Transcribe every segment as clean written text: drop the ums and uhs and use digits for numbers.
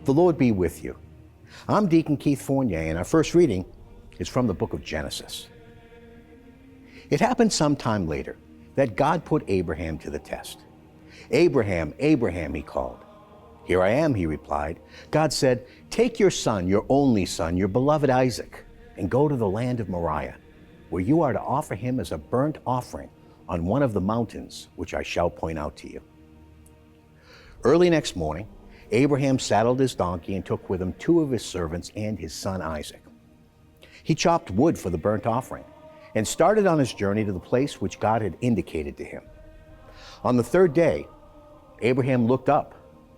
The Lord be with you. I'm Deacon Keith Fournier, and our first reading is from the book of Genesis. It happened sometime later that God put Abraham to the test. "Abraham, Abraham," he called. "Here I am," he replied. God said, "Take your son, your only son, your beloved Isaac, and go to the land of Moriah, where you are to offer him as a burnt offering on one of the mountains which I shall point out to you." Early next morning, Abraham saddled his donkey and took with him 2 of his servants and his son Isaac. He chopped wood for the burnt offering and started on his journey to the place which God had indicated to him. On the 3rd day, Abraham looked up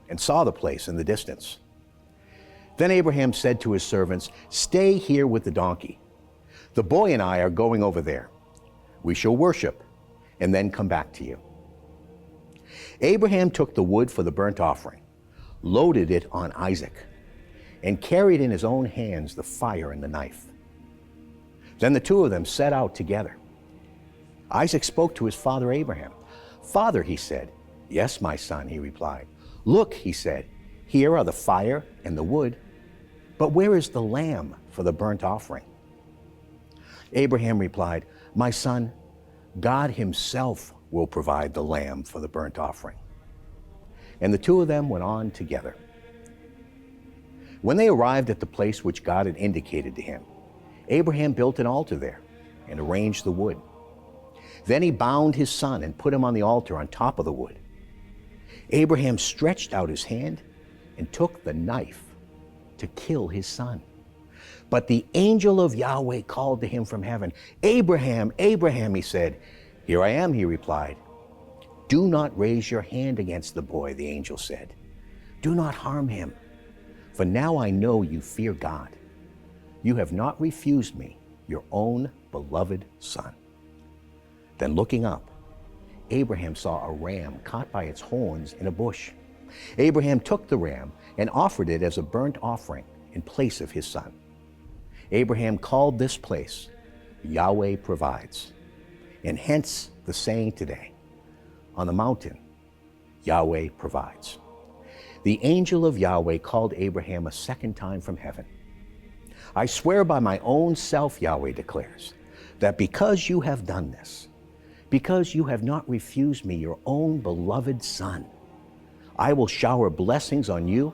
and saw the place in the distance. Then Abraham said to his servants, "Stay here with the donkey. The boy and I are going over there. We shall worship and then come back to you." Abraham took the wood for the burnt offering, loaded it on Isaac, and carried in his own hands the fire and the knife. Then the 2 of them set out together. Isaac spoke to his father Abraham. "Father," he said. "Yes, my son," he replied. "Look," he said, "here are the fire and the wood, but where is the lamb for the burnt offering?" Abraham replied, "My son, God himself will provide the lamb for the burnt offering." And the 2 of them went on together. When they arrived at the place which God had indicated to him, Abraham built an altar there and arranged the wood. Then he bound his son and put him on the altar on top of the wood. Abraham stretched out his hand and took the knife to kill his son. But the angel of Yahweh called to him from heaven. "Abraham, Abraham," he said. "Here I am," he replied. "Do not raise your hand against the boy," the angel said. "Do not harm him, for now I know you fear God. You have not refused me, your own beloved son." Then looking up, Abraham saw a ram caught by its horns in a bush. Abraham took the ram and offered it as a burnt offering in place of his son. Abraham called this place, "Yahweh Provides," and hence the saying today, "On the mountain, Yahweh provides." The angel of Yahweh called Abraham a second time from heaven. "I swear by my own self," Yahweh declares, "that because you have done this, because you have not refused me, your own beloved son, I will shower blessings on you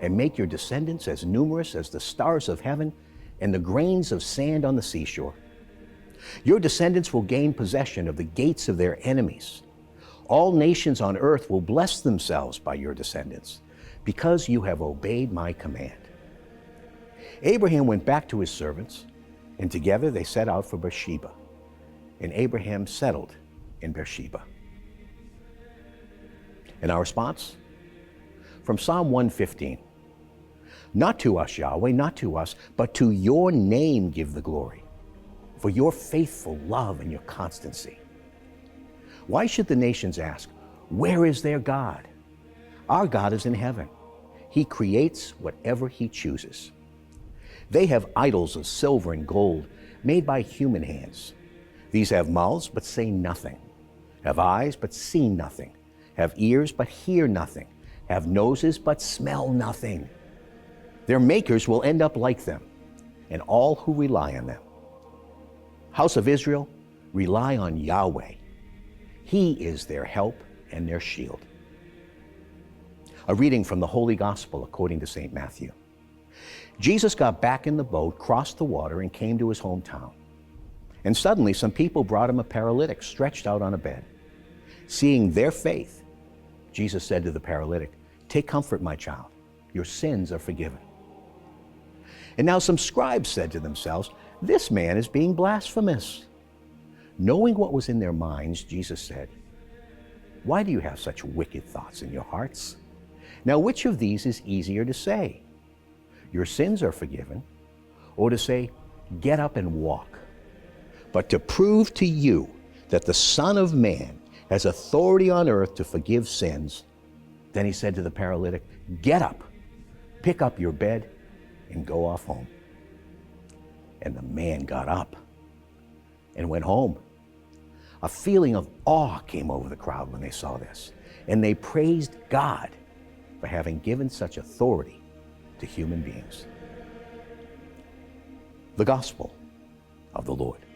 and make your descendants as numerous as the stars of heaven and the grains of sand on the seashore. Your descendants will gain possession of the gates of their enemies. All nations on earth will bless themselves by your descendants, because you have obeyed my command." Abraham went back to his servants, and together they set out for Beersheba, and Abraham settled in Beersheba. And our response? From Psalm 115. "Not to us, Yahweh, not to us, but to your name give the glory, for your faithful love and your constancy. Why should the nations ask, 'Where is their God?' Our God is in heaven. He creates whatever he chooses. They have idols of silver and gold made by human hands. These have mouths but say nothing, have eyes but see nothing, have ears but hear nothing, have noses but smell nothing. Their makers will end up like them, and all who rely on them. House of Israel, rely on Yahweh. He is their help and their shield." A reading from the Holy Gospel according to St. Matthew. Jesus got back in the boat, crossed the water, and came to his hometown. And suddenly some people brought him a paralytic stretched out on a bed. Seeing their faith, Jesus said to the paralytic, "Take comfort, my child. Your sins are forgiven." And now some scribes said to themselves, "This man is being blasphemous." Knowing what was in their minds, Jesus said, "Why do you have such wicked thoughts in your hearts? Now which of these is easier to say, 'Your sins are forgiven,' or to say, 'Get up and walk'? But to prove to you that the Son of Man has authority on earth to forgive sins," then he said to the paralytic, "Get up, pick up your bed, and go off home." And the man got up and went home. A feeling of awe came over the crowd when they saw this, and they praised God for having given such authority to human beings. The Gospel of the Lord.